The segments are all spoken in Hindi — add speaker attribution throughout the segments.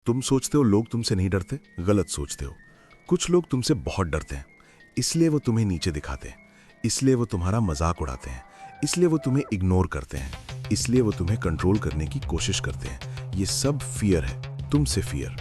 Speaker 1: तुम सोचते हो लोग तुमसे नहीं डरते, गलत सोचते हो। कुछ लोग तुमसे बहुत डरते हैं, इसलिए वो तुम्हें नीचे दिखाते हैं, इसलिए वो तुम्हारा मजाक उड़ाते हैं, इसलिए वो तुम्हें इग्नोर करते हैं, इसलिए वो तुम्हें कंट्रोल करने की कोशिश करते हैं। ये सब फियर है, तुमसे फियर।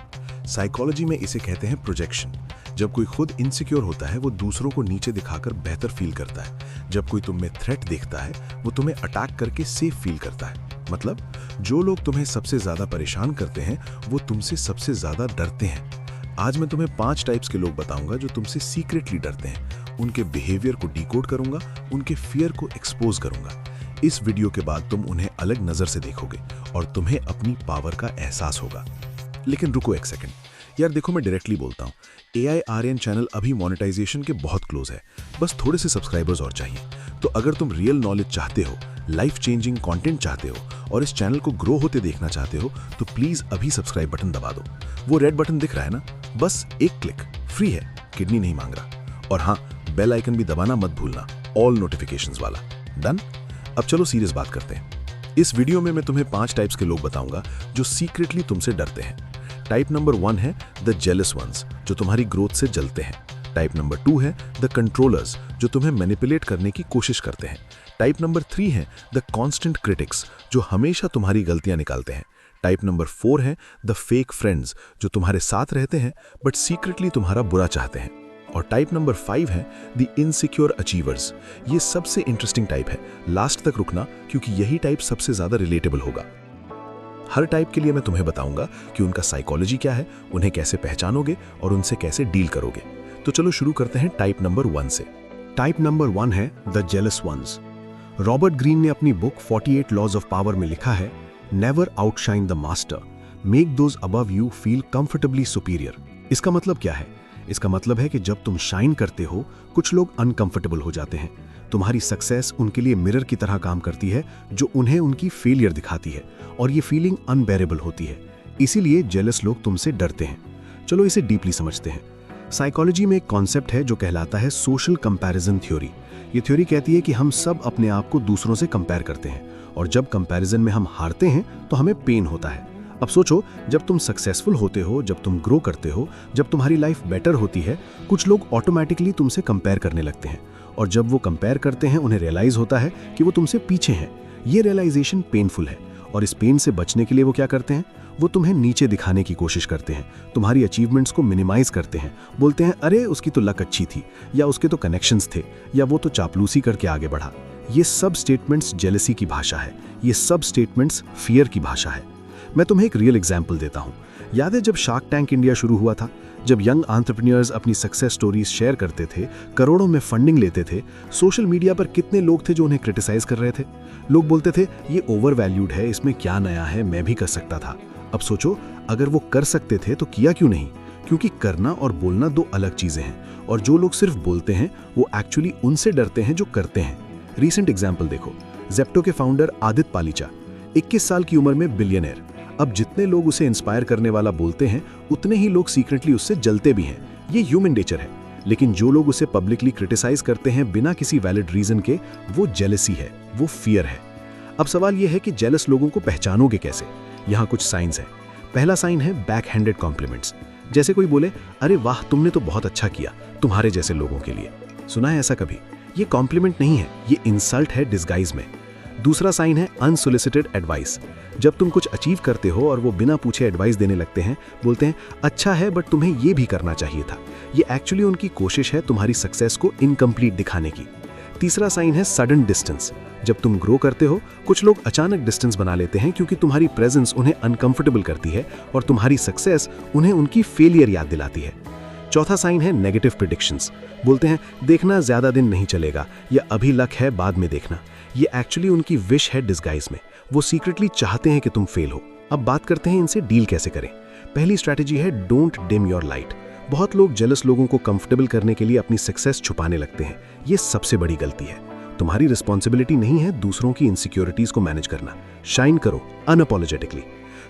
Speaker 1: साइकोलॉजी में इसे कहते हैं प्रोजेक्शन। जब कोई खुद इनसिक्योर होता है वो दूसरों को नीचे दिखाकर बेहतर फील करता है। जब कोई तुम में थ्रेट देखता है वो तुम्हें अटैक करके सेफ फील करता है। मतलब जो लोग तुम्हें सबसे ज्यादा परेशान करते हैं वो तुमसे सबसे ज्यादा डरते हैं। आज मैं तुम्हें 5 टाइप्स के लोग बताऊंगा जो तुमसे सीक्रेटली डरते हैं। उनके बिहेवियर को डिकोड करूंगा, उनके फियर को एक्सपोज करूंगा। इस वीडियो के बाद तुम उन्हें अलग नजर से देखोगे और तुम्हें अपनी पावर का एहसास होगा। लेकिन रुको एक सेकंड यार, देखो मैं डायरेक्टली बोलता हूँ, AIRN चैनल अभी मोनेटाइजेशन के बहुत क्लोज है, बस थोड़े से सब्सक्राइबर्स और चाहिए। तो अगर तुम रियल नॉलेज चाहते हो, लाइफ चेंजिंग कंटेंट चाहते हो और इस चैनल को ग्रो होते देखना चाहते हो तो प्लीज अभी सब्सक्राइब बटन दबा दो। वो रेड बटन दिख रहा है ना, बस एक क्लिक, फ्री है, किडनी नहीं मांग रहा। और हाँ, बेल आइकन भी दबाना मत भूलना, ऑल नोटिफिकेशंस वाला। डन? अब चलो सीरियस बात करते हैं। इस वीडियो में मैं तुम्हें 5 टाइप्स के लोग बताऊंगा जो सीक्रेटली तुमसे डरते हैं। टाइप नंबर 1 है द जेलस वंस, जो तुम्हारी ग्रोथ से जलते हैं। टाइप नंबर 2 है द कंट्रोलर्स, जो तुम्हें मैनिपुलेट करने की कोशिश करते हैं। टाइप नंबर 3 है द कांस्टेंट क्रिटिक्स, जो हमेशा तुम्हारी गलतियां निकालते हैं। टाइप नंबर 4 है द फेक फ्रेंड्स, जो तुम्हारे साथ रहते हैं बट सीक्रेटली तुम्हारा बुरा चाहते हैं। और टाइप नंबर 5 है द इनसिक्योर अचीवर्स। ये सबसे इंटरेस्टिंग टाइप है, लास्ट तक रुकना क्योंकि यही टाइप सबसे ज्यादा रिलेटेबल होगा। हर टाइप के लिए मैं तुम्हें बताऊंगा कि उनका साइकोलॉजी क्या है, उन्हें कैसे पहचानोगे और उनसे कैसे डील करोगे। तो चलो शुरू करते हैं टाइप नंबर 1 से।
Speaker 2: टाइप नंबर 1 है the jealous ones. Robert Greene ने अपनी बुक 48 लॉज ऑफ पावर में लिखा है, never outshine the master, make those above you feel comfortably superior. इसका मतलब क्या है? इसका मतलब है कि जब तुम शाइन करते हो कुछ लोग अनकंफर्टेबल हो जाते हैं। तुम्हारी सक्सेस उनके लिए मिरर की तरह काम करती है जो उन्हें उनकी फेलियर दिखाती है और ये फीलिंग अनबेरेबल होती है। इसीलिए जेलस लोग तुमसे डरते हैं। चलो इसे डीपली समझते हैं। साइकोलॉजी में एक कॉन्सेप्ट है जो कहलाता है सोशल कंपैरिजन थ्योरी। ये थ्योरी कहती है कि हम सब अपने आप को दूसरों से कंपेयर करते हैं और जब कंपैरिजन में हम हारते हैं तो हमें पेन होता है। अब सोचो, जब तुम सक्सेसफुल होते हो, जब तुम ग्रो करते हो, जब तुम्हारी लाइफ बेटर होती है, कुछ लोग ऑटोमेटिकली तुमसे कंपेयर करने लगते हैं और जब वो कंपेयर करते हैं उन्हें रियलाइज होता है कि वो तुमसे पीछे हैं। ये रियलाइजेशन पेनफुल है और इस पेन से बचने के लिए वो क्या करते हैं? वो तुम्हें नीचे दिखाने की कोशिश करते हैं, तुम्हारी अचीवमेंट्स को मिनिमाइज करते हैं, बोलते हैं अरे उसकी तो लक अच्छी थी, या उसके तो कनेक्शंस थे, या वो तो चापलूसी करके आगे बढ़ा। ये सब स्टेटमेंट्स जेलसी की भाषा है, ये सब स्टेटमेंट्स फियर की भाषा है। मैं तुम्हें एक रियल एग्जाम्पल देता हूँ। याद है जब शार्क टैंक इंडिया शुरू हुआ था, जब यंग एंटरप्रेन्योर्स अपनी सक्सेस स्टोरीज शेयर करते थे, करोड़ों में फंडिंग लेते थे, सोशल मीडिया पर कितने लोग थे जो उन्हें क्रिटिसाइज कर रहे थे। लोग बोलते थे ये ओवर वैल्यूड है, इसमें क्या नया है, मैं भी कर सकता था। अब सोचो, अगर वो कर सकते थे तो किया क्यों नहीं? क्योंकि करना और बोलना 2 अलग चीजें हैं और जो लोग सिर्फ बोलते हैं वो एक्चुअली उनसे डरते हैं जो करते हैं। रीसेंट एग्जाम्पल देखो, जेप्टो के फाउंडर आदित्य पालीचा 21 साल की उम्र में बिलियनर। अब जितने लोग उसे इंस्पायर करने वाला बोलते हैं उतने ही लोग सीक्रेटली उससे जलते भी हैं। ये ह्यूमन नेचर है। लेकिन जो लोग उसे पब्लिकली क्रिटिसाइज करते हैं बिना किसी वैलिड रीजन के, वो जेलसी है, वो फियर है। अब सवाल यह है कि जेलस लोगों को पहचानोगे कैसे? यहाँ कुछ साइंस है। पहला साइन है बैक हैंडेड कॉम्प्लीमेंट्स। जैसे कोई बोले अरे वाह तुमने तो बहुत अच्छा किया, तुम्हारे जैसे लोगों के लिए। सुना है ऐसा कभी? ये कॉम्प्लीमेंट नहीं है, ये इंसल्ट है डिस्गाइज में। दूसरा साइन है अनसोलिसिटेड एडवाइस। जब तुम कुछ अचीव करते हो और वो बिना पूछे एडवाइस देने लगते हैं, बोलते हैं अच्छा है बट तुम्हें ये भी करना चाहिए था। ये एक्चुअली उनकी कोशिश है तुम्हारी सक्सेस को इनकम्प्लीट दिखाने की। तीसरा साइन है सडन डिस्टेंस। जब तुम ग्रो करते हो कुछ लोग अचानक डिस्टेंस बना लेते हैं क्योंकि तुम्हारी प्रेजेंस उन्हें अनकंफर्टेबल करती है और तुम्हारी सक्सेस उन्हें उनकी फेलियर याद दिलाती है। चौथा साइन है नेगेटिव प्रेडिक्शंस। बोलते हैं देखना ज्यादा दिन नहीं चलेगा, या अभी लक है बाद में देखना। ये एक्चुअली उनकी विश है डिस्गाइज में। वो सीक्रेटली चाहते हैं कि तुम फेल हो। अब बात करते हैं इनसे डील कैसे करें। पहली स्ट्रैटेजी है डोंट डिम योर लाइट। बहुत लोग जेलस लोगों को कंफर्टेबल करने के लिए अपनी सक्सेस छुपाने लगते हैं। ये सबसे बड़ी गलती है। तुम्हारी रिस्पॉन्सिबिलिटी नहीं है दूसरों की इनसिक्योरिटीज को मैनेज करना। शाइन करो अनअपोलोजेटिकली।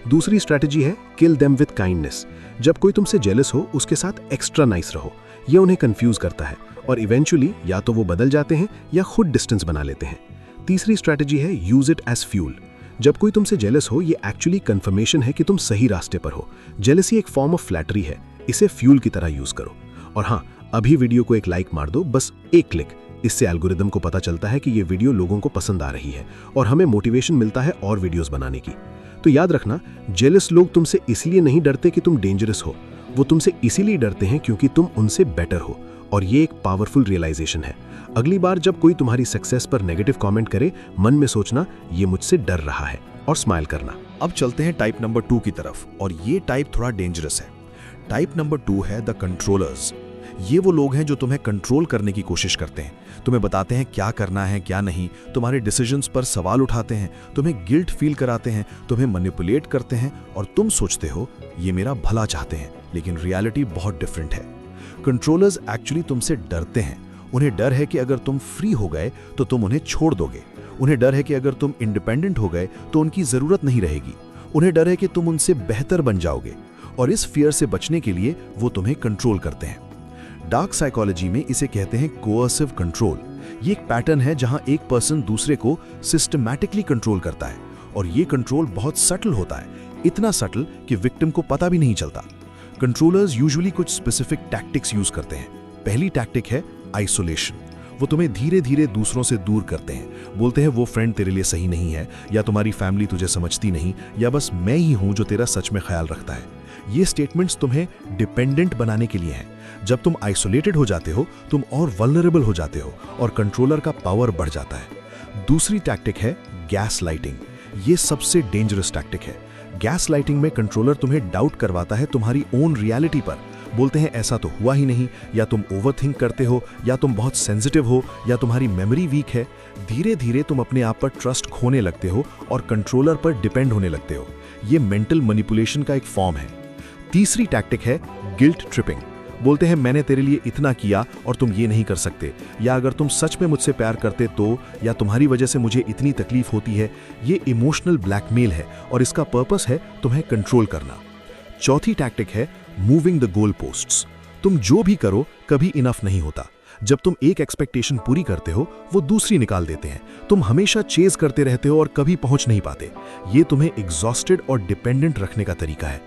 Speaker 2: दूसरी स्ट्रैटेजी है किल देम विद काइंडनेस। जब कोई तुमसे जेलस हो उसके साथ एक्स्ट्रा नाइस रहो। ये उन्हें कंफ्यूज करता है और इवेंचुअली या तो वो बदल जाते हैं या खुद डिस्टेंस बना लेते हैं। तीसरी स्ट्रैटेजी है यूज इट एज फ्यूल। जब कोई तुमसे जेलस हो, ये एक्चुअली कंफर्मेशन है कि तुम सही रास्ते पर हो। जेलसी एक फॉर्म ऑफ फ्लैटरी है, इसे फ्यूल की तरह यूज करो। और हाँ, अभी वीडियो को एक लाइक मार दो, बस एक क्लिक। इससे एल्गोरिदम को पता चलता है कि ये वीडियो लोगों को पसंद आ रही है और हमें मोटिवेशन मिलता है और वीडियोस बनाने की। तो याद रखना, जेलस लोग तुमसे इसलिए नहीं डरते कि तुम डेंजरस हो, वो तुमसे इसीलिए डरते हैं क्योंकि तुम उनसे बेटर हो। और ये एक पावरफुल रियलाइजेशन है। अगली बार जब कोई तुम्हारी सक्सेस पर नेगेटिव कमेंट करे, मन में सोचना ये मुझसे डर रहा है और स्माइल करना।
Speaker 1: अब चलते हैं टाइप नंबर 2 की तरफ, और ये टाइप थोड़ा डेंजरस है। टाइप नंबर 2 है द कंट्रोलर्स। ये वो लोग हैं जो तुम्हें कंट्रोल करने की कोशिश करते हैं, तुम्हें बताते हैं क्या करना है क्या नहीं, तुम्हारे डिसीजंस पर सवाल उठाते हैं, तुम्हें गिल्ट फील कराते हैं, तुम्हें मैनिपुलेट करते हैं, और तुम सोचते हो ये मेरा भला चाहते हैं, लेकिन रियलिटी बहुत डिफरेंट है। कंट्रोलर्स एक्चुअली तुमसे डरते हैं। उन्हें डर है कि अगर तुम फ्री हो गए तो तुम उन्हें छोड़ दोगे। उन्हें डर है कि अगर तुम इंडिपेंडेंट हो गए तो उनकी जरूरत नहीं रहेगी। उन्हें डर है कि तुम उनसे बेहतर बन जाओगे, और इस फियर से बचने के लिए वो तुम्हें कंट्रोल करते हैं। डार्क साइकोलॉजी में इसे कहते हैं कोअर्सिव कंट्रोल। ये एक पैटर्न है जहां एक पर्सन दूसरे को सिस्टमैटिकली कंट्रोल करता है, और ये कंट्रोल बहुत सटल होता है, इतना सटल कि विक्टिम को पता भी नहीं चलता। कंट्रोलर्स यूजुअली कुछ स्पेसिफिक टैक्टिक्स यूज करते हैं। पहली टैक्टिक है आइसोलेशन। वो तुम्हें धीरे धीरे दूसरों से दूर करते हैं। बोलते हैं वो फ्रेंड तेरे लिए सही नहीं है, या तुम्हारी फैमिली तुझे समझती नहीं, या बस मैं ही हूं जो तेरा सच में ख्याल रखता है। ये स्टेटमेंट्स तुम्हें डिपेंडेंट बनाने के लिए हैं। जब तुम आइसोलेटेड हो जाते हो, तुम और वल्नरेबल हो जाते हो, और कंट्रोलर का पावर बढ़ जाता है। दूसरी टैक्टिक है गैस लाइटिंग। ये सबसे डेंजरस टैक्टिक है। गैस लाइटिंग में कंट्रोलर तुम्हें डाउट करवाता है तुम्हारी ओन रियलिटी पर। बोलते हैं ऐसा तो हुआ ही नहीं, या तुम ओवरथिंक करते हो, या तुम बहुत सेंसिटिव हो, या तुम्हारी मेमोरी वीक है। धीरे धीरे तुम अपने आप पर ट्रस्ट खोने लगते हो और कंट्रोलर पर डिपेंड होने लगते हो। ये मेंटल मैनिपुलेशन का एक फॉर्म है। तीसरी टैक्टिक है गिल्ट ट्रिपिंग। बोलते हैं मैंने तेरे लिए इतना किया और तुम ये नहीं कर सकते, या अगर तुम सच में मुझसे प्यार करते तो, या तुम्हारी वजह से मुझे इतनी तकलीफ होती है। ये इमोशनल ब्लैकमेल है, और इसका पर्पस है तुम्हें कंट्रोल करना। चौथी टैक्टिक है मूविंग द गोल पोस्ट्स। तुम जो भी करो कभी इनफ नहीं होता। जब तुम एक एक्सपेक्टेशन पूरी करते हो, वो दूसरी निकाल देते हैं। तुम हमेशा चेज करते रहते हो और कभी पहुंच नहीं पाते। ये तुम्हें एग्जॉस्टेड और डिपेंडेंट रखने का तरीका है।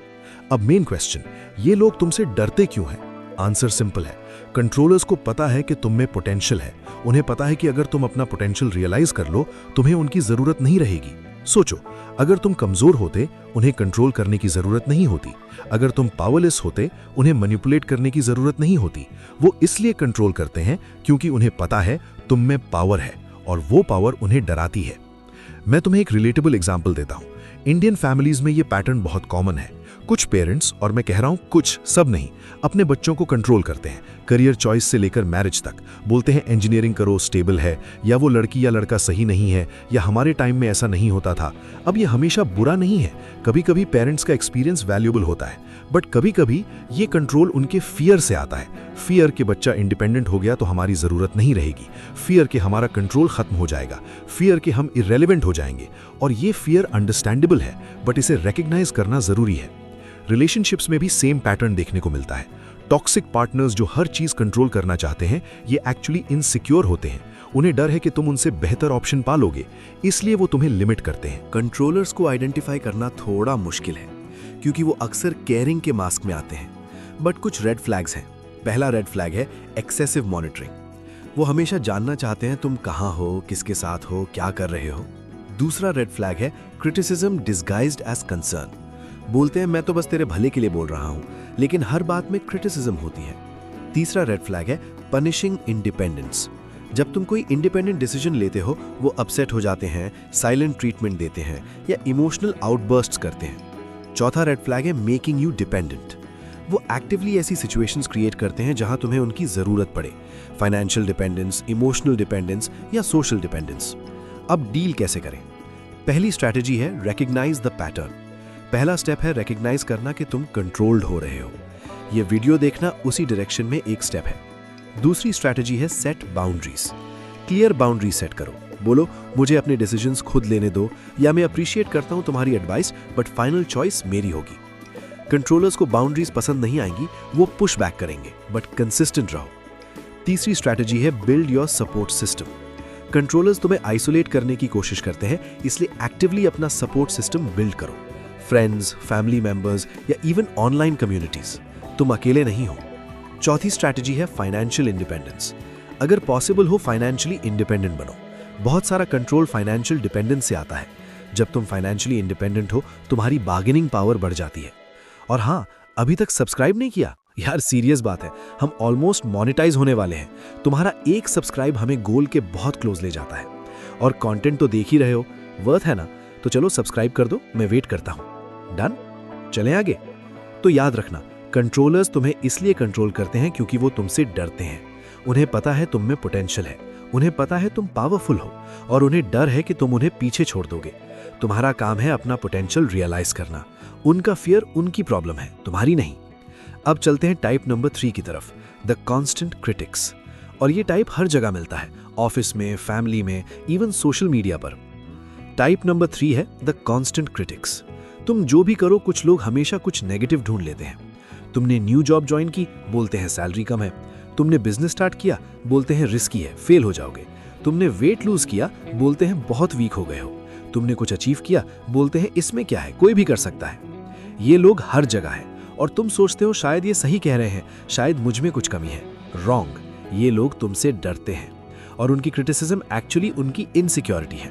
Speaker 1: अब मेन क्वेश्चन, ये लोग तुमसे डरते क्यों हैं? आंसर सिंपल है। कंट्रोलर्स को पता है कि तुम में पोटेंशियल है। उन्हें पता है कि अगर तुम अपना पोटेंशियल रियलाइज कर लो, तुम्हें उनकी जरूरत नहीं रहेगी। सोचो, अगर तुम कमजोर होते, उन्हें कंट्रोल करने की जरूरत नहीं होती। अगर तुम पावरलेस होते, उन्हें मैनिपुलेट करने की जरूरत नहीं होती। वो इसलिए कंट्रोल करते हैं क्योंकि उन्हें पता है तुम में पावर है, और वो पावर उन्हें डराती है। मैं तुम्हें एक रिलेटेबल एग्जाम्पल देता हूं। इंडियन फैमिलीज में ये पैटर्न बहुत कॉमन है। कुछ पेरेंट्स, और मैं कह रहा हूं कुछ, सब नहीं, अपने बच्चों को कंट्रोल करते हैं, करियर चॉइस से लेकर मैरिज तक। बोलते हैं इंजीनियरिंग करो, स्टेबल है, या वो लड़की या लड़का सही नहीं है, या हमारे टाइम में ऐसा नहीं होता था। अब ये हमेशा बुरा नहीं है। कभी कभी पेरेंट्स का एक्सपीरियंस वैल्यूएबल होता है, बट कभी कभी ये कंट्रोल उनके फियर से आता है। फियर कि बच्चा इंडिपेंडेंट हो गया तो हमारी जरूरत नहीं रहेगी, फियर कि हमारा कंट्रोल खत्म हो जाएगा, फियर कि हम इररेलेवेंट हो जाएंगे। और ये फियर अंडरस्टैंडेबल है, बट इसे रिकॉग्नाइज करना जरूरी है। रिलेशनशिप्स में भी सेम पैटर्न देखने को मिलता है। टॉक्सिक पार्टनर्स जो हर चीज कंट्रोल करना चाहते हैं, ये एक्चुअली इनसिक्योर होते हैं। उन्हें डर है कि तुम उनसे बेहतर ऑप्शन पालोगे, इसलिए वो तुम्हें लिमिट करते हैं।
Speaker 3: कंट्रोलर्स को आइडेंटिफाई करना थोड़ा मुश्किल है, क्योंकि वो अक्सर केयरिंग के मास्क में आते हैं। बट कुछ रेड फ्लैग्स हैं। पहला रेड फ्लैग है एक्सेसिव मॉनिटरिंग। वो हमेशा जानना चाहते हैं तुम कहाँ हो, किसके साथ हो, क्या कर रहे हो। दूसरा रेड फ्लैग है क्रिटिसिज्म डिस्गाइज्ड एज कंसर्न। बोलते हैं मैं तो बस तेरे भले के लिए बोल रहा हूं, लेकिन हर बात में क्रिटिसिज्म होती है। तीसरा रेड फ्लैग है पनिशिंग इंडिपेंडेंस। जब तुम कोई इंडिपेंडेंट डिसीजन लेते हो, वो अपसेट हो जाते हैं, साइलेंट ट्रीटमेंट देते हैं, या इमोशनल आउटबर्स्ट्स करते हैं। चौथा रेड फ्लैग है मेकिंग यू डिपेंडेंट। वो एक्टिवली ऐसी सिचुएशंस क्रिएट करते हैं जहां तुम्हें उनकी जरूरत पड़े। फाइनेंशियल डिपेंडेंस, इमोशनल डिपेंडेंस, या सोशल डिपेंडेंस। अब डील कैसे करें? पहली स्ट्रैटेजी है रिकॉग्नाइज द पैटर्न। पहला स्टेप है रिकॉग्नाइज करना कि तुम कंट्रोल्ड हो रहे हो। ये वीडियो देखना उसी डायरेक्शन में एक स्टेप है। दूसरी स्ट्रैटेजी है set boundaries. Clear boundary set करो। बोलो मुझे अपने डिसीजंस खुद लेने दो, या मैं अप्रिशिएट करता हूं तुम्हारी एडवाइस, बट फाइनल चॉइस मेरी होगी। कंट्रोलर्स को बाउंड्रीज पसंद नहीं आएंगी, वो पुश बैक करेंगे, बट कंसिस्टेंट रहो। तीसरी स्ट्रैटेजी है build your support system. Controllers तुम्हें आइसोलेट करने की कोशिश करते हैं, इसलिए एक्टिवली अपना सपोर्ट सिस्टम बिल्ड करो। फ्रेंड्स, फैमिली मेंबर्स या इवन ऑनलाइन कम्युनिटीज। तुम अकेले नहीं हो। चौथी स्ट्रैटेजी है फाइनेंशियल इंडिपेंडेंस। अगर पॉसिबल हो फाइनेंशियली इंडिपेंडेंट बनो। बहुत सारा कंट्रोल फाइनेंशियल डिपेंडेंस से आता है। जब तुम फाइनेंशियली इंडिपेंडेंट हो, तुम्हारी बार्गेनिंग पावर बढ़ जाती है। और हाँ, अभी तक सब्सक्राइब नहीं किया? यार सीरियस बात है, हम ऑलमोस्ट मोनेटाइज होने वाले हैं। तुम्हारा एक सब्सक्राइब हमें गोल के बहुत क्लोज ले जाता है। और कंटेंट तो देख ही रहे हो, वर्थ है ना? तो चलो सब्सक्राइब कर दो, मैं वेट करता हूं। डन? चलें आगे। तो याद रखना, कंट्रोलर्स तुम्हें इसलिए कंट्रोल करते हैं क्योंकि वो तुमसे डरते हैं। उन्हें पता है तुम में पोटेंशियल है, उन्हें पता है तुम पावरफुल हो, और उन्हें डर है कि तुम उन्हें पीछे छोड़ दोगे। तुम्हारा काम है अपना पोटेंशियल रियलाइज करना। उनका फियर उनकी प्रॉब्लम है, तुम्हारी नहीं। अब चलते हैं टाइप नंबर 3 की तरफ, द कॉन्स्टेंट क्रिटिक्स। और ये टाइप हर जगह मिलता है, ऑफिस में, फैमिली में, इवन सोशल मीडिया पर। टाइप नंबर 3 है द कॉन्स्टेंट क्रिटिक्स। तुम जो भी करो, कुछ लोग हमेशा कुछ नेगेटिव ढूंढ लेते हैं। तुमने न्यू जॉब ज्वाइन की, बोलते हैं सैलरी कम है। तुमने बिजनेस स्टार्ट किया, बोलते हैं रिस्की है, फेल हो जाओगे। तुमने वेट लूज किया, बोलते हैं बहुत वीक हो गए हो। तुमने कुछ अचीव किया, बोलते हैं इसमें क्या है, कोई भी कर सकता है। ये लोग हर जगह है, और तुम सोचते हो शायद ये सही कह रहे हैं, शायद मुझ में कुछ कमी है। रॉन्ग। ये लोग तुमसे डरते हैं, और उनकी क्रिटिसिज्म एक्चुअली उनकी इनसिक्योरिटी है।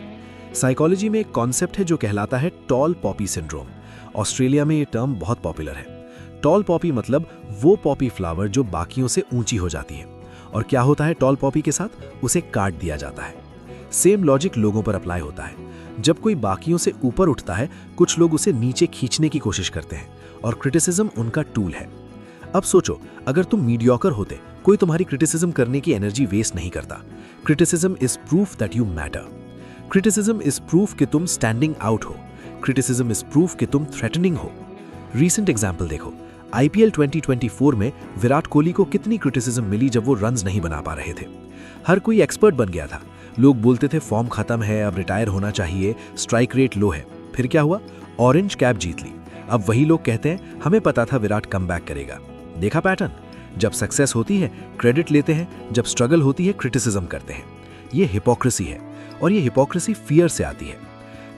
Speaker 3: साइकोलॉजी में एक कॉन्सेप्ट है जो कहलाता है टॉल पॉपी सिंड्रोम। ऑस्ट्रेलिया में ये टर्म बहुत पॉपुलर है। टॉल पॉपी मतलब वो पॉपी फ्लावर जो बाकियों से ऊंची हो जाती है। और क्या होता है टॉल पॉपी के साथ? उसे काट दिया जाता है। सेम लॉजिक लोगों पर अप्लाई होता है। जब कोई बाकियों से ऊपर उठता है, कुछ लोग उसे नीचे खींचने की कोशिश करते हैं, और क्रिटिसिज्म उनका टूल है। अब सोचो, अगर तुम मीडियोकर होते, कोई तुम्हारी क्रिटिसिज्म करने की एनर्जी वेस्ट नहीं करता। Criticism is proof that you matter. Criticism is proof कि तुम स्टैंडिंग आउट हो। क्रिटिसिज्म इज प्रूफ कि तुम थ्रेटनिंग हो। रीसेंट एग्जाम्पल देखो, IPL 2024 में विराट कोहली को कितनी क्रिटिसिज्म मिली जब वो रन्स नहीं बना पा रहे थे। हर कोई एक्सपर्ट बन गया था। लोग बोलते थे फॉर्म खत्म है, अब रिटायर होना चाहिए, स्ट्राइक रेट लो है। फिर क्या हुआ? ऑरेंज कैप जीत ली। अब वही लोग कहते हैं हमें पता था विराट कमबैक करेगा। देखा पैटर्न? जब सक्सेस होती है क्रेडिट लेते हैं, जब स्ट्रगल होती है क्रिटिसिज्म करते हैं। ये हिपोक्रेसी है, और ये हिपोक्रेसी फियर से आती है।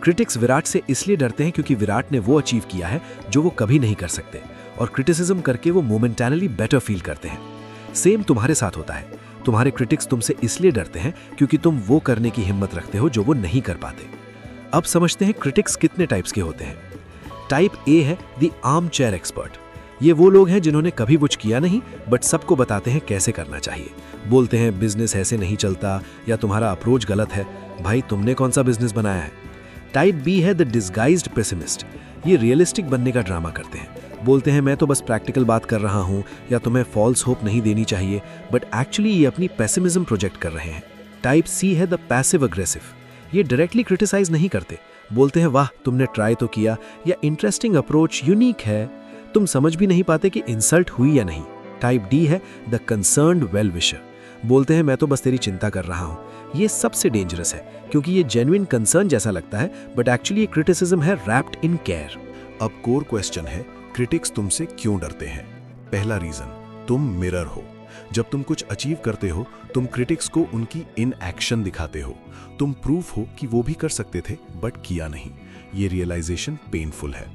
Speaker 3: क्रिटिक्स विराट से इसलिए डरते हैं क्योंकि विराट ने वो अचीव किया है जो वो कभी नहीं कर सकते, और क्रिटिसिज्म करके वो मोमेंटनली बेटर फील करते हैं। सेम तुम्हारे साथ होता है। तुम्हारे क्रिटिक्स तुमसे इसलिए डरते हैं क्योंकि तुम वो करने की हिम्मत रखते हो जो वो नहीं कर पाते। अब समझते हैं क्रिटिक्स कितने टाइप्स के होते हैं। टाइप ए है द आर्म चेयर एक्सपर्ट। ये वो लोग हैं जिन्होंने कभी कुछ किया नहीं, बट सबको बताते हैं कैसे करना चाहिए। बोलते हैं बिजनेस ऐसे नहीं चलता, या तुम्हारा अप्रोच गलत है। भाई तुमने कौन सा बिजनेस बनाया है? टाइप बी है द डिस्गाइज्ड पेसिमिस्ट। ये रियलिस्टिक बनने का ड्रामा करते हैं। बोलते हैं मैं तो बस प्रैक्टिकल बात कर रहा हूँ, या तुम्हें फॉल्स होप नहीं देनी चाहिए, बट एक्चुअली ये अपनी पेसिमिज्म प्रोजेक्ट कर रहे हैं। टाइप सी है द पैसिव अग्रेसिव। ये डायरेक्टली क्रिटिसाइज नहीं करते। बोलते हैं वाह तुमने ट्राई तो किया, या इंटरेस्टिंग अप्रोच, यूनिक है। तुम समझ भी नहीं पाते कि इंसल्ट हुई या नहीं। टाइप डी है द कंसर्न्ड वेल विशर। बोलते हैं मैं तो बस तेरी चिंता कर रहा हूँ। ये सबसे डेंजरस है क्योंकि ये जेन्युइन कंसर्न जैसा लगता है, बट एक्चुअली ये क्रिटिसिज्म है रैप्ड इन केयर।
Speaker 1: अब कोर क्वेश्चन है, क्रिटिक्स तुमसे क्यों डरते हैं? पहला रीजन, तुम मिरर हो। जब तुम कुछ अचीव करते हो, तुम क्रिटिक्स को उनकी इन एक्शन दिखाते हो। तुम प्रूफ हो कि वो भी कर सकते थे बट किया नहीं। ये रियलाइजेशन पेनफुल है।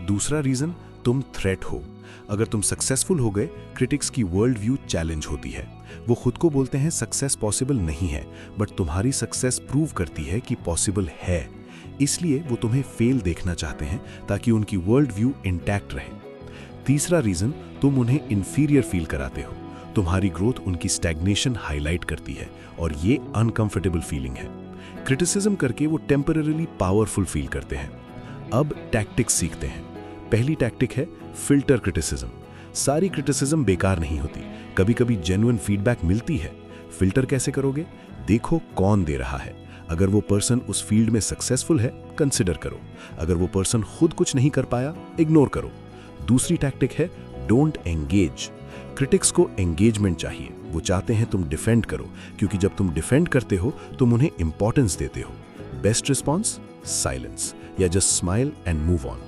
Speaker 1: दूसरा रीजन, तुम थ्रेट हो। अगर तुम सक्सेसफुल हो गए, क्रिटिक्स की वर्ल्ड व्यू चैलेंज होती है। वो खुद को बोलते हैं सक्सेस पॉसिबल नहीं है, बट तुम्हारी सक्सेस प्रूव करती है कि पॉसिबल है। इसलिए वो तुम्हें फेल देखना चाहते हैं ताकि उनकी वर्ल्ड व्यू इंटैक्ट रहे। तीसरा रीजन, तुम उन्हें इंफीरियर फील कराते हो। तुम्हारी ग्रोथ उनकी स्टैग्नेशन हाईलाइट करती है, और ये अनकंफर्टेबल फीलिंग है। क्रिटिसिज्म करके वो टेम्पररीली पावरफुल फील करते हैं। अब टैक्टिक्स सीखते हैं। पहली टैक्टिक है फिल्टर क्रिटिसिज्म। सारी क्रिटिसिज्म बेकार नहीं होती, कभी कभी जेन्युइन फीडबैक मिलती है। फिल्टर कैसे करोगे? देखो कौन दे रहा है। अगर वो पर्सन उस फील्ड में सक्सेसफुल है, कंसिडर करो। अगर वो पर्सन खुद कुछ नहीं कर पाया, इग्नोर करो। दूसरी टैक्टिक है डोंट एंगेज। क्रिटिक्स को एंगेजमेंट चाहिए। वो चाहते हैं तुम डिफेंड करो, क्योंकि जब तुम डिफेंड करते हो तुम उन्हें इंपॉर्टेंस देते हो। बेस्ट रिस्पॉन्स, साइलेंस, या just smile and move on.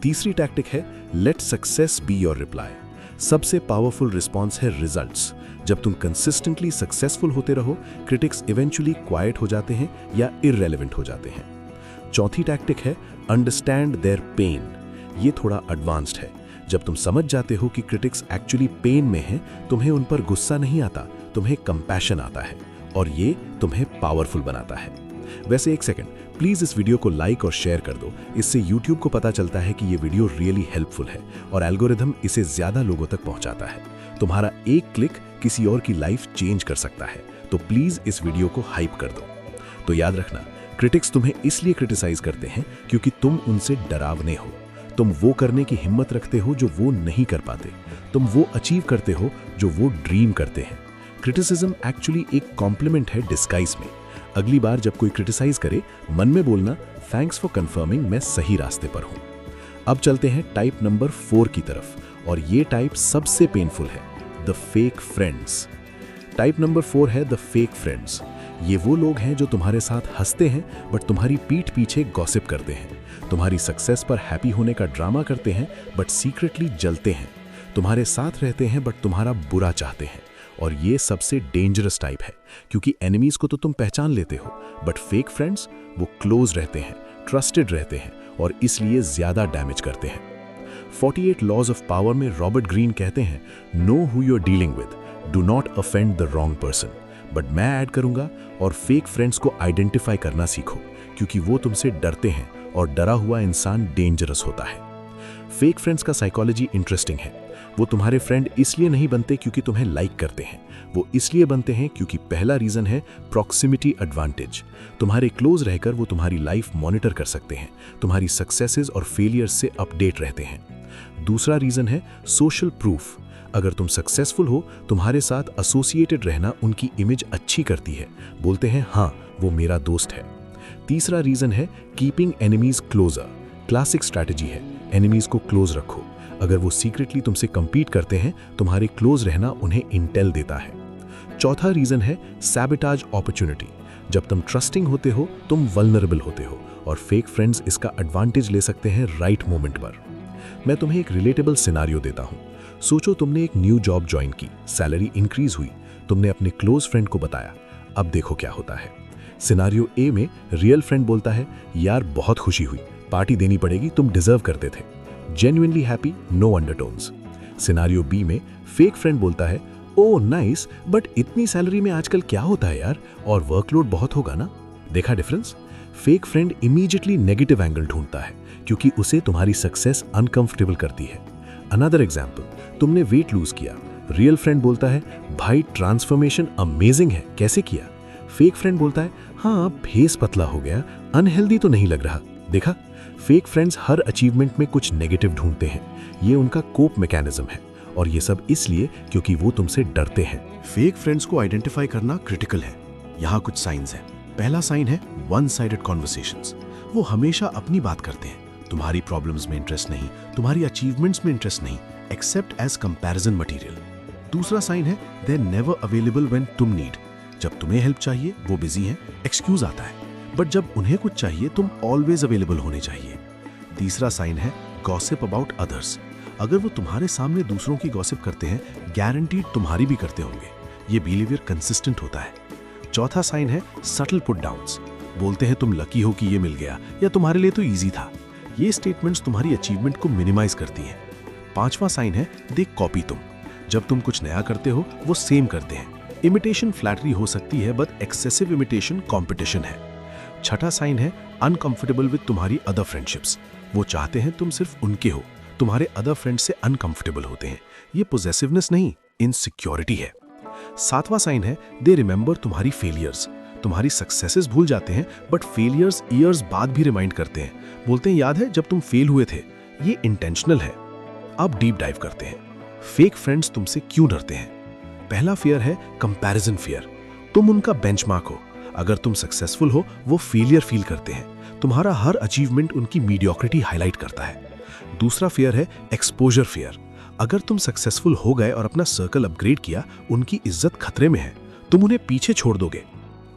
Speaker 1: तीसरी टैक्टिक है let success be your reply. सबसे पावरफुल रिस्पॉन्स है रिजल्ट्स। जब तुम कंसिस्टेंटली सक्सेसफुल होते रहो, क्रिटिक्स इवेंचुअली क्वाइट हो जाते हैं या इररेलेवेंट हो जाते हैं। चौथी टैक्टिक है अंडरस्टैंड देयर पेन। ये थोड़ा एडवांस्ड है। जब तुम समझ जाते हो कि क्रिटिक्स एक्चुअली पेन में हैं, तुम्हें उन पर गुस्सा नहीं आता, तुम्हें कंपैशन आता है, और ये तुम्हें पावरफुल बनाता है। वैसे एक सेकंड, प्लीज इस वीडियो को लाइक और शेयर कर दो। इससे YouTube को पता चलता है कि ये वीडियो रियली हेल्पफुल है और एल्गोरिथम इसे ज्यादा लोगों तक पहुंचाता है। तुम्हारा एक क्लिक किसी और की लाइफ चेंज कर सकता है, तो प्लीज इस वीडियो को हाइप कर दो। तो याद रखना, क्रिटिक्स तुम्हें इसलिए क्रिटिसाइज करते हैं क्योंकि तुम उनसे डरावने हो। तुम वो करने की हिम्मत रखते हो जो वो नहीं कर पाते। तुम वो अचीव करते हो जो वो ड्रीम करते हैं। क्रिटिसिज्म एक्चुअली एक कॉम्प्लीमेंट है डिस्गाइज में। अगली बार जब कोई क्रिटिसाइज करे, मन में बोलना, थैंक्स फॉर कंफर्मिंग, मैं सही रास्ते पर हूं। अब चलते हैं टाइप नंबर 4 की तरफ, और ये टाइप सबसे पेनफुल है, the fake friends. Type number 4 है द फेक फ्रेंड्स। ये वो लोग हैं जो तुम्हारे साथ हंसते हैं बट तुम्हारी पीठ पीछे गॉसिप करते हैं, तुम्हारी सक्सेस पर हैप्पी होने का ड्रामा करते हैं बट सीक्रेटली जलते हैं, तुम्हारे साथ रहते हैं बट तुम्हारा बुरा चाहते हैं। और ये सबसे डेंजरस टाइप है, क्योंकि एनिमीज को तो तुम पहचान लेते हो, बट फेक फ्रेंड्स वो क्लोज रहते हैं, ट्रस्टेड रहते हैं, और इसलिए ज्यादा डैमेज करते हैं। 48 लॉज ऑफ पावर में रॉबर्ट ग्रीन कहते हैं, know who you are dealing with, do not offend the wrong person. But मैं ऐड करूंगा, और फेक फ्रेंड्स को आइडेंटिफाई करना सीखो, क्योंकि वो तुमसे डरते हैं और डरा हुआ इंसान डेंजरस होता है। फेक फ्रेंड्स का साइकोलॉजी इंटरेस्टिंग है। वो तुम्हारे फ्रेंड इसलिए नहीं बनते क्योंकि तुम्हें लाइक करते हैं, वो इसलिए बनते हैं क्योंकि पहला रीजन है प्रॉक्सिमिटी एडवांटेज। तुम्हारे क्लोज रहकर वो तुम्हारी लाइफ मॉनिटर कर सकते हैं, तुम्हारी सक्सेसेस और फेलियर्स से अपडेट रहते हैं। दूसरा रीजन है सोशल प्रूफ। अगर तुम सक्सेसफुल हो, तुम्हारे साथ एसोसिएटेड रहना उनकी इमेज अच्छी करती है, बोलते हैं हाँ वो मेरा दोस्त है। तीसरा रीजन है keeping enemies closer. Classic strategy है, एनिमीज को क्लोज रखो। अगर वो सीक्रेटली तुमसे compete करते हैं, तुम्हारे क्लोज रहना उन्हें इंटेल देता है। चौथा रीजन है सैबोटाज अपॉर्चुनिटी। जब तुम ट्रस्टिंग होते हो, तुम वल्नरेबल होते हो, और फेक फ्रेंड्स इसका एडवांटेज ले सकते हैं राइट मोमेंट पर। मैं तुम्हें एक रिलेटेबल सिनारियो देता हूं। सोचो तुमने एक न्यू जॉब ज्वाइन की, सैलरी इंक्रीज हुई, तुमने अपने क्लोज फ्रेंड को बताया। अब देखो क्या होता है। सिनारियो ए में रियल फ्रेंड बोलता है, यार बहुत खुशी हुई, पार्टी देनी पड़ेगी, तुम डिजर्व करते थे। Genuinely happy, no undertones. Scenario B में फेक फ्रेंड बोलता है, ओह नाइस, बट इतनी सैलरी में आजकल क्या होता है यार, और वर्कलोड बहुत होगा ना। देखा difference? Fake friend immediately negative angle ढूंढता है क्योंकि उसे तुम्हारी सक्सेस अनकंफर्टेबल करती है। अनदर एग्जाम्पल, तुमने वेट लूज किया, रियल फ्रेंड बोलता है, भाई ट्रांसफॉर्मेशन अमेजिंग है, कैसे किया? फेक फ्रेंड बोलता है, हाँ फेस पतला हो गया, अनहेल्दी तो नहीं लग रहा। देखा, फेक फ्रेंड्स हर अचीवमेंट में कुछ नेगेटिव ढूंढते हैं। ये उनका कोप मैकेनिज्म है, और ये सब इसलिए क्योंकि वो तुमसे डरते हैं।
Speaker 3: फेक फ्रेंड्स को आइडेंटिफाई करना क्रिटिकल है। यहाँ कुछ साइंस हैं। पहला साइन है वन साइडेड कॉन्वर्सेशंस। वो हमेशा अपनी बात करते हैं, तुम्हारी प्रॉब्लम्स में इंटरेस्ट नहीं, तुम्हारी अचीवमेंट्स में इंटरेस्ट नहीं, एक्सेप्ट एज कंपैरिजन मटेरियल। दूसरा साइन है दे नेवर अवेलेबल व्हेन तुम नीड। जब तुम्हें हेल्प चाहिए वो बिजी हैं, एक्सक्यूज आता है, बट जब उन्हें कुछ चाहिए तुम ऑलवेज अवेलेबल होने चाहिए। तीसरा साइन है गॉसिप अबाउट अदर्स। अगर वो तुम्हारे सामने दूसरों की गॉसिप करते हैं, गारंटीड तुम्हारी भी करते होंगे। ये बिहेवियर कंसिस्टेंट होता है। चौथा साइन है सटल पुट डाउन्स। बोलते हैं तुम लकी हो कि ये मिल गया, या तुम्हारे लिए तो ईजी था। ये स्टेटमेंट्स तुम्हारी अचीवमेंट को मिनिमाइज करती हैं। पांचवा साइन है दे कॉपी तुम। जब तुम कुछ नया करते हो वो सेम करते हैं। इमिटेशन फ्लैटरी हो सकती है, बट एक्सेसिव इमिटेशन कॉम्पिटिशन है। छठा साइन है अनकंफर्टेबल विद तुम्हारी अदर फ्रेंडशिप्स। वो चाहते हैं तुम सिर्फ उनके हो, तुम्हारे अदर फ्रेंड्स से अनकंफर्टेबल होते हैं। ये पोजेसिवनेस नहीं, इनसिक्योरिटी है। सातवां साइन है दे रिमेंबर तुम्हारी फेलियर्स। तुम्हारी सक्सेसेस भूल जाते हैं, बट फेलियर्स ईयर्स बाद भी रिमाइंड करते हैं। बोलते हैं याद है जब तुम फेल हुए थे। ये इंटेंशनल है। अब डीप डाइव करते हैं, फेक फ्रेंड्स तुमसे क्यों डरते हैं। पहला फियर है कंपैरिजन फियर। तुम उनका बेंचमार्क हो। अगर तुम सक्सेसफुल हो, वो फेलियर फील करते हैं। तुम्हारा हर अचीवमेंट उनकी मीडियोक्रिटी हाईलाइट करता है। दूसरा फियर है एक्सपोजर फियर। अगर तुम सक्सेसफुल हो गए और अपना सर्कल अपग्रेड किया, उनकी इज्जत खतरे में है, तुम उन्हें पीछे छोड़ दोगे।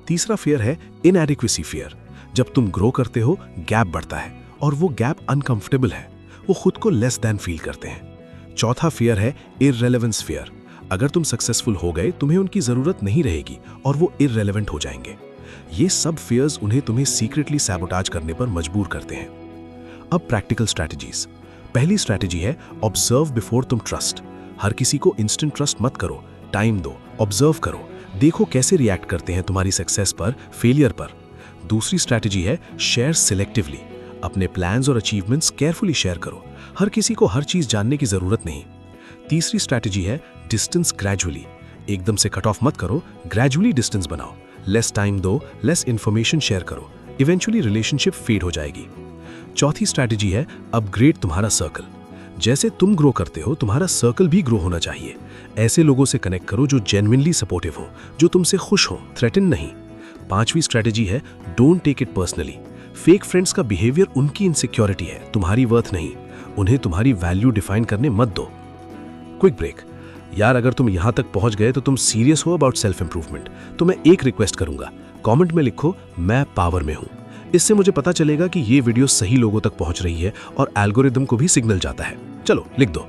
Speaker 3: तीसरा फियर है इनएडिक्वेसी फियर। जब तुम ग्रो करते हो, गैप बढ़ता है, और वो गैप अनकंफर्टेबल है। वो खुद को लेस देन फील करते हैं।
Speaker 2: चौथा फियर है इररेलेवेंस फियर। अगर तुम सक्सेसफुल हो गए तुम्हें उनकी जरूरत नहीं रहेगी और वो इररेलेवेंट हो जाएंगे। ये सब फियर्स उन्हें तुम्हें सीक्रेटली सैबोटाज करने पर मजबूर करते हैं। अब प्रैक्टिकल स्ट्रैटेजीज। पहली स्ट्रैटेजी है ऑब्जर्व बिफोर तुम ट्रस्ट। हर किसी को इंस्टेंट ट्रस्ट मत करो, टाइम दो, ऑब्जर्व करो, देखो कैसे रिएक्ट करते हैं तुम्हारी सक्सेस पर, फेलियर पर। दूसरी स्ट्रैटेजी है शेयर सिलेक्टिवली। अपने प्लान्स और अचीवमेंट्स केयरफुली शेयर करो, हर किसी को हर चीज जानने की जरूरत नहीं। तीसरी स्ट्रैटेजी है डिस्टेंस ग्रेजुअली। एकदम से कट ऑफ मत करो, ग्रेजुअली डिस्टेंस बनाओ, लेस टाइम दो, लेस इंफॉर्मेशन शेयर करो, इवेंचुअली रिलेशनशिप फेड हो जाएगी। चौथी स्ट्रैटेजी है अपग्रेड तुम्हारा सर्कल। जैसे तुम ग्रो करते हो तुम्हारा सर्कल भी ग्रो होना चाहिए। ऐसे लोगों से कनेक्ट करो जो जेन्युइनली सपोर्टिव हो, जो तुमसे खुश हो, थ्रेटन नहीं। पांचवी स्ट्रैटेजी है don't take it personally. Fake friends का बिहेवियर उनकी इनसिक्योरिटी है, तुम्हारी वर्थ नहीं। उन्हें तुम्हारी वैल्यू डिफाइन करने मत दो। Quick break. यार अगर तुम यहां तक पहुंच गए तो तुम सीरियस हो अबाउट सेल्फ इंप्रूवमेंट, तो मैं एक रिक्वेस्ट करूंगा, कमेंट में लिखो मैं पावर में हूं। इससे मुझे पता चलेगा कि ये वीडियो सही लोगों तक पहुंच रही है और एल्गोरिदम को भी सिग्नल जाता है। चलो लिख दो।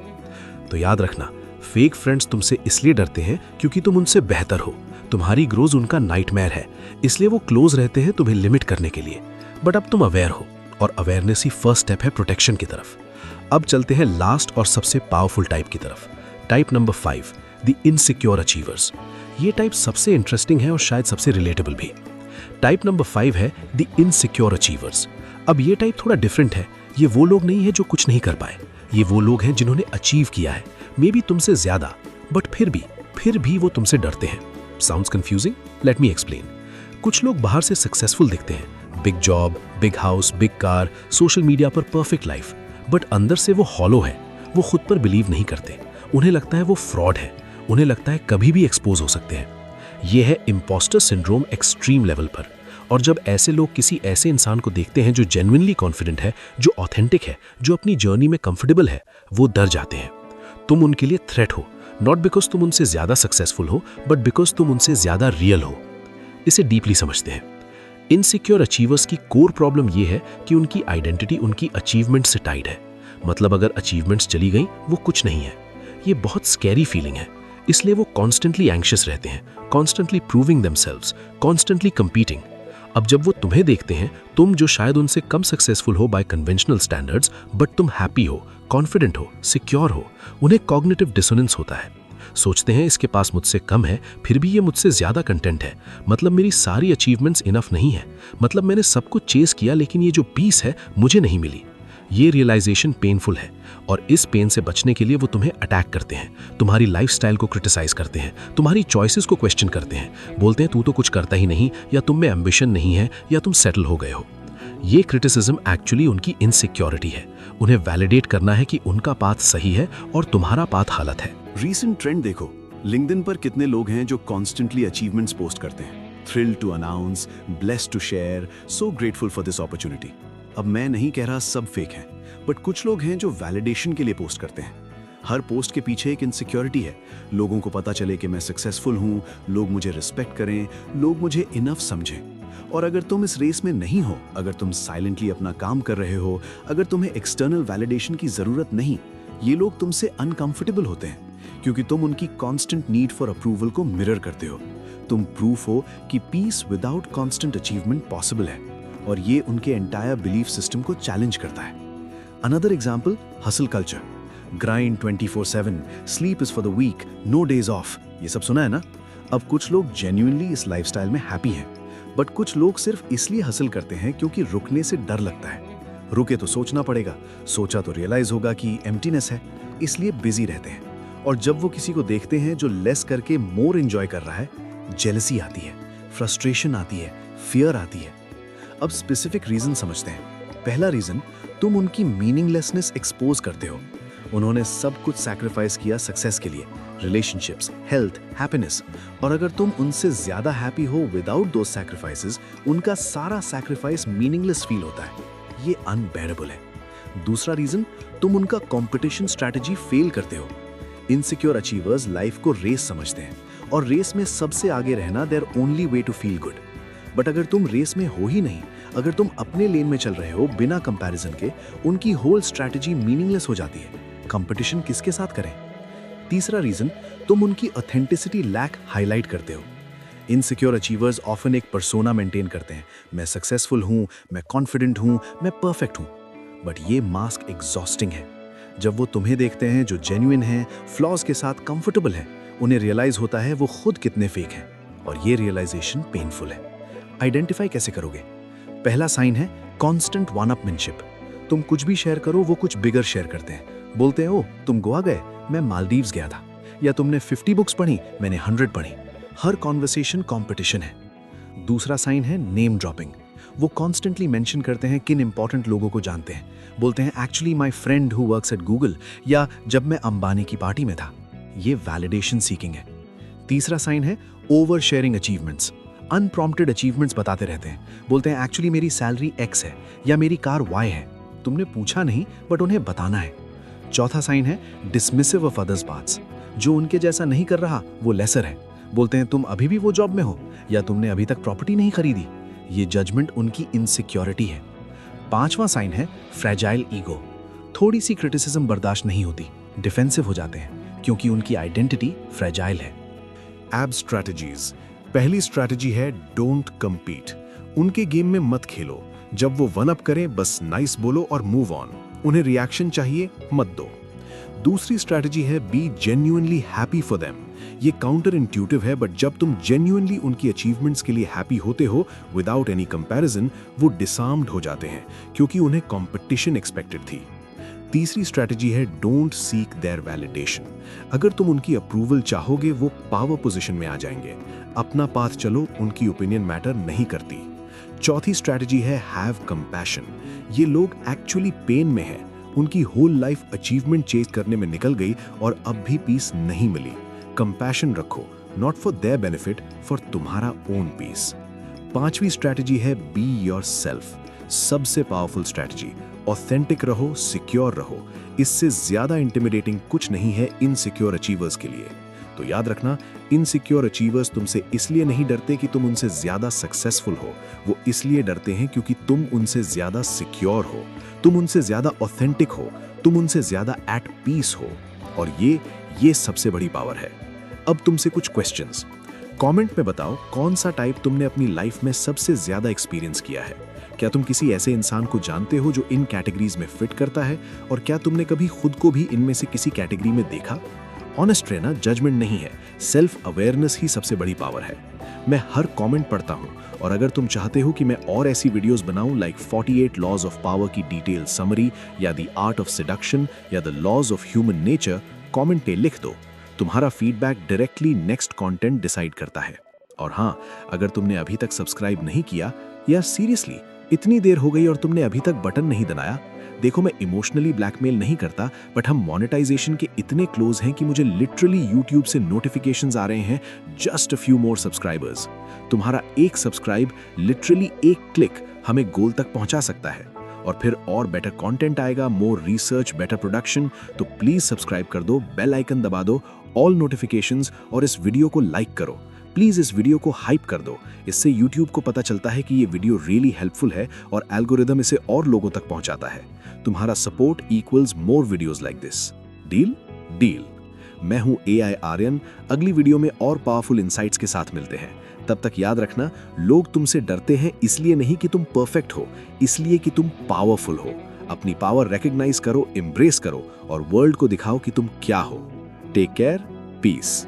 Speaker 2: तो याद रखना, फेक फ्रेंड्स तुमसे इसलिए डरते हैं क्योंकि तुम उनसे बेहतर हो। तुम्हारी ग्रोथ उनका नाइटमेयर है, इसलिए वो क्लोज रहते हैं तुम्हें लिमिट करने के लिए। बट अब तुम अवेयर हो और अवेयरनेस ही फर्स्ट स्टेप है प्रोटेक्शन की तरफ। अब चलते हैं लास्ट और सबसे पावरफुल टाइप की तरफ। Type number 5, the insecure achievers. ये टाइप सबसे इंटरेस्टिंग है और शायद सबसे रिलेटेबल भी। टाइप नंबर 5 है द इनसिक्योर अचीवर्स। अब ये टाइप थोड़ा डिफरेंट है। ये वो लोग नहीं है जो कुछ नहीं कर पाए, ये वो लोग हैं जिन्होंने अचीव किया है, मे बी तुमसे ज्यादा, बट फिर भी वो तुमसे डरते हैं। Sounds confusing? Let me explain. कुछ लोग बाहर से सक्सेसफुल दिखते हैं, big job, big house, big car, social media पर परफेक्ट लाइफ, बट अंदर से वो हॉलो है। वो खुद पर बिलीव नहीं करते, उन्हें लगता है वो फ्रॉड है, उन्हें लगता है कभी भी एक्सपोज हो सकते हैं। ये है इम्पोस्टर सिंड्रोम एक्सट्रीम लेवल पर। और जब ऐसे लोग किसी ऐसे इंसान को देखते हैं जो जेन्युइनली कॉन्फिडेंट है, जो ऑथेंटिक है, जो अपनी जर्नी में कंफर्टेबल है, वो डर जाते हैं। तुम उनके लिए थ्रेट हो, नॉट बिकॉज तुम उनसे ज्यादा सक्सेसफुल हो, बट बिकॉज तुम उनसे ज्यादा रियल हो। इसे डीपली समझते हैं। इनसिक्योर अचीवर्स की कोर प्रॉब्लम यह है कि उनकी आइडेंटिटी उनकी अचीवमेंट से टाइड है। मतलब अगर अचीवमेंट्स चली गई वो कुछ नहीं है। ये बहुत स्कैरी फीलिंग है, इसलिए वो कॉन्स्टेंटली एंग्शियस रहते हैं, constantly proving themselves, constantly competing. अब जब वो तुम्हें देखते हैं, तुम जो शायद उनसे कम सक्सेसफुल हो बाय कन्वेंशनल स्टैंडर्ड्स, बट तुम हैप्पी हो, कॉन्फिडेंट हो, सिक्योर हो, उन्हें कॉग्निटिव डिसोनेंस होता है। सोचते हैं इसके पास मुझसे कम है, फिर भी ये मुझसे ज्यादा कंटेंट है। मतलब मेरी सारी अचीवमेंट्स इनफ नहीं है। मतलब मैंने सब कुछ चेस किया लेकिन ये जो पीस है मुझे नहीं मिली। ये रियलाइजेशन पेनफुल है और इस पेन से बचने के लिए वो तुम्हें अटैक करते हैं, तुम्हारी लाइफस्टाइल को क्रिटिसाइज करते हैं, तुम्हारी चॉइसेस को क्वेश्चन करते हैं। बोलते हैं तू तो कुछ करता ही नहीं, या तुम में एम्बिशन नहीं है, या तुम सेटल हो गए हो। ये क्रिटिसिज्म एक्चुअली उनकी इनसिक्योरिटी है। उन्हें वैलिडेट करना है कि उनका पाथ सही है और तुम्हारा पाथ गलत है।
Speaker 4: रीसेंट ट्रेंड देखो, लिंक्डइन पर कितने लोग हैं जो कॉन्स्टेंटली अचीवमेंट्स पोस्ट करते हैं। Thrilled to announce, blessed to share, so grateful for this opportunity. अब मैं नहीं कह रहा सब फेक हैं, बट कुछ लोग हैं जो वैलिडेशन के लिए पोस्ट करते हैं। हर पोस्ट के पीछे एक इनसिक्योरिटी है। लोगों को पता चले कि मैं सक्सेसफुल हूं, लोग मुझे रिस्पेक्ट करें, लोग मुझे इनफ समझें। और अगर तुम इस रेस में नहीं हो, अगर तुम साइलेंटली अपना काम कर रहे हो, अगर तुम्हें एक्सटर्नल वैलिडेशन की जरूरत नहीं, ये लोग तुमसे अनकंफर्टेबल होते हैं क्योंकि तुम उनकी कांस्टेंट नीड फॉर अप्रूवल को मिरर करते हो। तुम प्रूफ हो कि peace without constant achievement possible है, और ये उनके एंटायर बिलीफ सिस्टम को चैलेंज करता है। Another example, hustle culture. Grind 24/7, sleep is for the weak, no days off. ये सब सुना है ना? अब कुछ लोग जेन्युइनली इस लाइफस्टाइल में हैप्पी हैं, बट कुछ लोग सिर्फ इसलिए हसल करते हैं क्योंकि रुकने से डर लगता है। रुके तो सोचना पड़ेगा, सोचा तो रियलाइज होगा कि एम्प्टीनेस है, इसलिए बिजी रहते हैं। और जब वो किसी को देखते हैं जो लेस करके मोर एंजॉय कर रहा है, जेलसी आती है, फ्रस्ट्रेशन आती है, फियर आती है। अब स्पेसिफिक रीजन समझते हैं। पहला रीजन, तुम उनकी मीनिंगलेसनेस एक्सपोज करते हो। उन्होंने सब कुछ सैक्रिफाइस किया सक्सेस के लिए, रिलेशनशिप्स, हेल्थ, हैप्पीनेस, और अगर तुम उनसे ज्यादा हैप्पी हो विदाउट दोस सैक्रिफाइसेस, उनका सारा सैक्रिफाइस मीनिंगलेस फील होता है। ये अनबेरेबल है। दूसरा रीजन, तुम उनका कंपटीशन स्ट्रैटेजी फेल करते हो। इनसिक्योर अचीवर्स लाइफ को रेस समझते हैं, और रेस में सबसे आगे रहना their only way to feel good. But अगर तुम रेस में हो ही नहीं, अगर तुम अपने लेन में चल रहे हो बिना कंपैरिजन के, उनकी होल स्ट्रैटेजी मीनिंगलेस हो जाती है।
Speaker 3: कंपटीशन किसके साथ करें? तीसरा रीजन, तुम उनकी ऑथेंटिसिटी लैक हाईलाइट करते हो। इनसिक्योर अचीवर्स ऑफन एक पर्सोना मेंटेन करते हैं, मैं सक्सेसफुल हूं, मैं कॉन्फिडेंट हूं, मैं परफेक्ट हूं। बट ये मास्क एग्जॉस्टिंग है। जब वो तुम्हें देखते हैं जो जेन्युइन हैं, फ्लॉज के साथ कंफर्टेबल है, उन्हें रियलाइज होता है वो खुद कितने फेक हैं, और ये रियलाइजेशन पेनफुल है। आइडेंटिफाई कैसे करोगे? पहला साइन है कॉन्स्टेंट वन अपमैनशिप। तुम कुछ भी शेयर करो, वो कुछ बिगर शेयर करते हैं। बोलते हैं, ओ तुम गोवा गए, मैं मालदीव्स गया था, या तुमने 50 बुक्स पढ़ी, मैंने 100 पढ़ी। हर कॉन्वर्सेशन कॉम्पिटिशन है। दूसरा साइन है नेम ड्रॉपिंग। वो कॉन्स्टेंटली मेंशन करते हैं किन इंपॉर्टेंट लोगों को जानते हैं। बोलते हैं actually my friend who works at Google, या जब मैं अंबानी की पार्टी में था। ये वैलिडेशन सीकिंग है। तीसरा साइन है ओवर शेयरिंग अचीवमेंट्स। अनप्रॉम्प्टेड अचीवमेंट्स बताते रहते हैं। बोलते हैं एक्चुअली मेरी सैलरी X है, या मेरी कार Y है। तुमने पूछा नहीं, बट उन्हें बताना है। चौथा साइन है डिसमिसिव ऑफ अदर्स पार्ट्स। जो उनके जैसा नहीं कर रहा वो लेसर है। बोलते हैं तुम अभी भी वो जॉब में हो, या तुमने अभी तक प्रॉपर्टी नहीं खरीदी। ये जजमेंट उनकी इनसिक्योरिटी है। पांचवा साइन है फ्रेजाइल ईगो। थोड़ी सी क्रिटिसिज्म बर्दाश्त नहीं होती, डिफेंसिव हो जाते हैं, क्योंकि उनकी आइडेंटिटी फ्रेजाइल है।
Speaker 1: एब स्ट्रैटेजीज। पहली स्ट्रैटेजी है डोंट कम्पीट। उनके गेम में मत खेलो। जब वो वन अप करें बस नाइस बोलो और मूव ऑन। उन्हें रिएक्शन चाहिए, मत दो। दूसरी स्ट्रैटेजी है be genuinely happy for them. ये काउंटर इंट्यूटिव है, बट जब तुम जेन्युइनली उनकी अचीवमेंट्स के लिए हैप्पी होते हो विदाउट एनी कंपैरिजन, वो डिसआर्म्ड हो जाते हैं, क्योंकि उन्हें कंपटीशन एक्सपेक्टेड थी। तीसरी स्ट्रैटेजी है डोंट सीक देयर वैलिडेशन। अगर तुम उनकी अप्रूवल चाहोगे, वो पावर पोजीशन में आ जाएंगे। अपना पाथ चलो, उनकी ओपिनियन मैटर नहीं करती। चौथी स्ट्रैटेजी है हैव कंपैशन। ये लोग एक्चुअली पेन में हैं। उनकी होल लाइफ अचीवमेंट चेज करने में निकल गई और अब भी पीस नहीं मिली। कंपैशन रखो, not for their benefit, for तुम्हारा ओन पीस। पांचवी स्ट्रैटेजी है बी योरसेल्फ। सबसे पावरफुल स्ट्रैटेजी। ऑथेंटिक रहो, सिक्योर रहो। इससे ज्यादा इंटिमिडेटिंग कुछ नहीं है इनसिक्योर अचीवर्स के लिए। तो याद रखना, इनसिक्योर अचीवर्स तुमसे इसलिए नहीं डरते कि तुम उनसे ज्यादा सक्सेसफुल हो। वो इसलिए डरते हैं क्योंकि तुम उनसे ज्यादा सिक्योर हो, तुम उनसे ज्यादा ऑथेंटिक हो, तुम उनसे ज्यादा एट पीस हो। और ये सबसे बड़ी पावर है। अब तुमसे कुछ क्वेश्चंस। कमेंट में बताओ कौन सा टाइप तुमने अपनी लाइफ में सबसे ज्यादा एक्सपीरियंस किया है। क्या तुम किसी ऐसे इंसान को जानते हो जो इन कैटेगरीज में फिट करता है, और क्या तुमने कभी खुद को भी इनमें से किसी कैटेगरी में देखा? ऑनेस्ट रहना, जजमेंट नहीं है। सेल्फ अवेयरनेस ही सबसे बड़ी पावर है। मैं हर कमेंट पढ़ता हूं, और अगर तुम चाहते हो कि मैं और ऐसी वीडियोस बनाऊं लाइक 48 लॉज ऑफ पावर की डिटेल समरी, या द आर्ट ऑफ सेडक्शन, या the laws of human nature, comment पे लिख दो। तुम्हारा feedback directly next content decide करता है। और हाँ, अगर तुमने अभी तक सब्सक्राइब नहीं किया, या सीरियसली इतनी देर हो गई और तुमने अभी तक बटन नहीं दबाया, देखो मैं इमोशनली ब्लैकमेल नहीं करता, बट हम मोनेटाइजेशन के इतने क्लोज हैं कि मुझे लिटरली यूट्यूब से नोटिफिकेशंस आ रहे हैं, just a few more subscribers. तुम्हारा एक सब्सक्राइब, लिटरली एक क्लिक हमें गोल तक पहुंचा सकता है। और फिर और बेटर कंटेंट आएगा, मोर रिसर्च, बेटर प्रोडक्शन। तो प्लीज सब्सक्राइब कर दो, बेल आइकन दबा दो, ऑल नोटिफिकेशंस, और इस वीडियो को लाइक करो। प्लीज इस वीडियो को हाइप कर दो। इससे YouTube को पता चलता है कि ये वीडियो रियली हेल्पफुल है, और एल्गोरिदम इसे और लोगों तक पहुंचाता है। तुम्हारा support equals more videos like this. Deal? Deal. मैं हूं AI आर्यन। अगली वीडियो में और पावरफुल इंसाइट्स के साथ मिलते हैं। तब तक याद रखना, लोग तुमसे डरते हैं इसलिए नहीं कि तुम परफेक्ट हो, इसलिए कि तुम पावरफुल हो। अपनी पावर रिकॉग्नाइज करो, एम्ब्रेस करो, और वर्ल्ड को दिखाओ कि तुम क्या हो। Take care, piece.